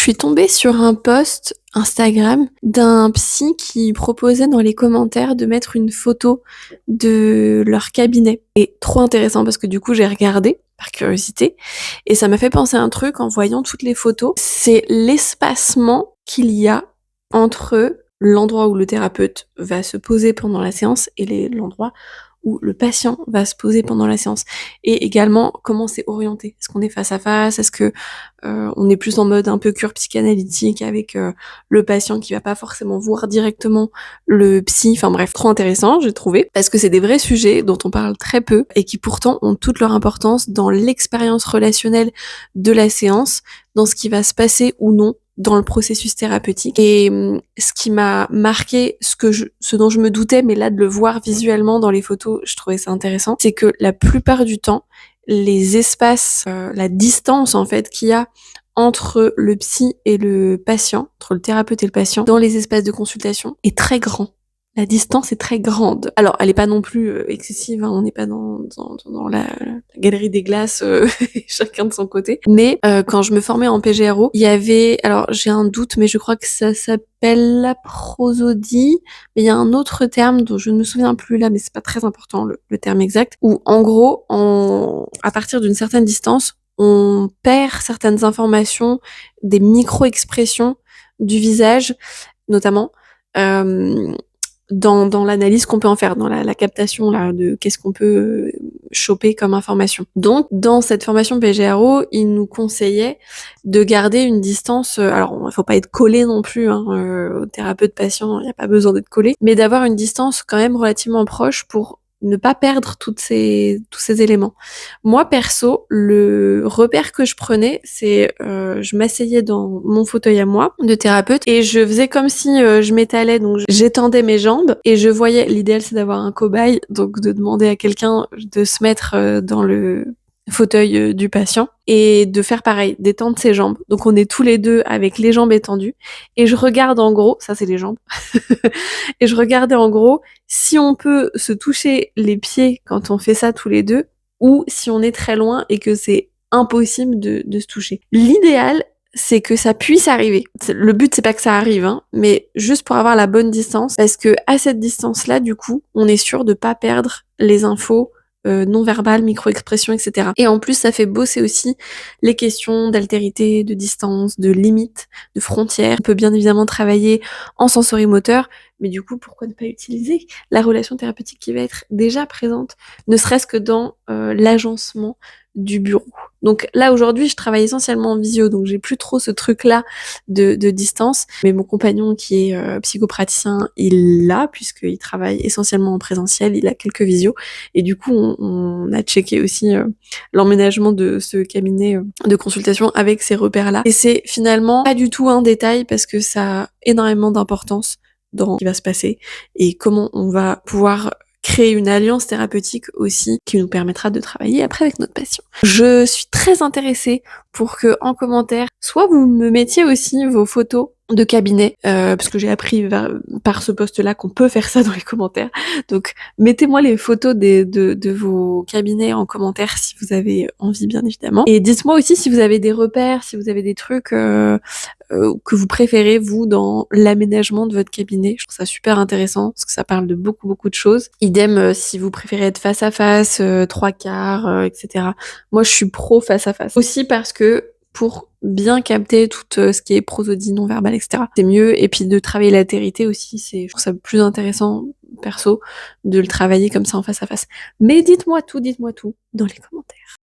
Je suis tombée sur un post Instagram d'un psy qui proposait dans les commentaires de mettre une photo de leur cabinet. Et trop intéressant parce que du coup j'ai regardé par curiosité et ça m'a fait penser à un truc en voyant toutes les photos. C'est l'espacement qu'il y a entre l'endroit où le thérapeute va se poser pendant la séance et l'endroit où le patient va se poser pendant la séance. Et également, comment c'est orienté. Est-ce qu'on est face à face? Est-ce que on est plus en mode un peu cure psychanalytique avec le patient qui va pas forcément voir directement le psy? Enfin bref, trop intéressant, j'ai trouvé. Parce que c'est des vrais sujets dont on parle très peu et qui pourtant ont toute leur importance dans l'expérience relationnelle de la séance, dans ce qui va se passer ou non dans le processus thérapeutique. Et ce qui m'a marqué, ce dont je me doutais, mais là de le voir visuellement dans les photos, je trouvais ça intéressant, c'est que la plupart du temps, les espaces, la distance en fait qu'il y a entre le psy et le patient, entre le thérapeute et le patient, dans les espaces de consultation, est très grand. La distance est très grande. Alors, elle est pas non plus excessive, hein, on n'est pas dans la galerie des glaces, chacun de son côté. Mais quand je me formais en PGRO, il y avait, alors j'ai un doute, mais je crois que ça s'appelle la prosodie, mais il y a un autre terme dont je ne me souviens plus là, mais c'est pas très important le terme exact, où en gros, à partir d'une certaine distance, on perd certaines informations, des micro-expressions du visage, notamment. Dans l'analyse qu'on peut en faire, dans la captation là de qu'est-ce qu'on peut choper comme information. Donc, dans cette formation PGRO, il nous conseillait de garder une distance, alors il faut pas être collé non plus, hein, au thérapeute patient, il n'y a pas besoin d'être collé, mais d'avoir une distance quand même relativement proche pour ne pas perdre tous ces éléments. Moi, perso, le repère que je prenais, c'est je m'asseyais dans mon fauteuil à moi de thérapeute et je faisais comme si je m'étalais, donc j'étendais mes jambes et je voyais, l'idéal c'est d'avoir un cobaye, donc de demander à quelqu'un de se mettre dans le fauteuil du patient et de faire pareil, d'étendre ses jambes. Donc on est tous les deux avec les jambes étendues et je regarde en gros, ça c'est les jambes, et je regardais en gros si on peut se toucher les pieds quand on fait ça tous les deux ou si on est très loin et que c'est impossible de se toucher. L'idéal, c'est que ça puisse arriver. Le but, c'est pas que ça arrive, hein, mais juste pour avoir la bonne distance, parce que à cette distance-là, du coup, on est sûr de pas perdre les infos non-verbales, micro-expressions, etc. Et en plus, ça fait bosser aussi les questions d'altérité, de distance, de limite, de frontières. On peut bien évidemment travailler en sensorimoteur, mais du coup, pourquoi ne pas utiliser la relation thérapeutique qui va être déjà présente, ne serait-ce que dans l'agencement du bureau. Donc là, aujourd'hui, je travaille essentiellement en visio, donc j'ai plus trop ce truc-là de distance. Mais mon compagnon, qui est psychopraticien, il l'a, puisqu'il travaille essentiellement en présentiel, il a quelques visios. Et du coup, on a checké aussi l'emménagement de ce cabinet de consultation avec ces repères-là. Et c'est finalement pas du tout un détail, parce que ça a énormément d'importance dans ce qui va se passer et comment on va pouvoir créer une alliance thérapeutique aussi qui nous permettra de travailler après avec notre patient. Je suis très intéressée pour que en commentaire, soit vous me mettiez aussi vos photos de cabinet, parce que j'ai appris par ce post-là qu'on peut faire ça dans les commentaires. Donc mettez-moi les photos de vos cabinets en commentaire si vous avez envie, bien évidemment. Et dites-moi aussi si vous avez des repères, si vous avez des trucs que vous préférez, vous, dans l'aménagement de votre cabinet. Je trouve ça super intéressant, parce que ça parle de beaucoup de choses. Idem, si vous préférez être face à face, trois quarts, etc. Moi, je suis pro face à face. Aussi parce que, pour bien capter tout ce qui est prosodie non verbale, etc. c'est mieux. Et puis de travailler l'altérité aussi, je trouve ça plus intéressant, perso, de le travailler comme ça en face à face. Mais dites-moi tout dans les commentaires.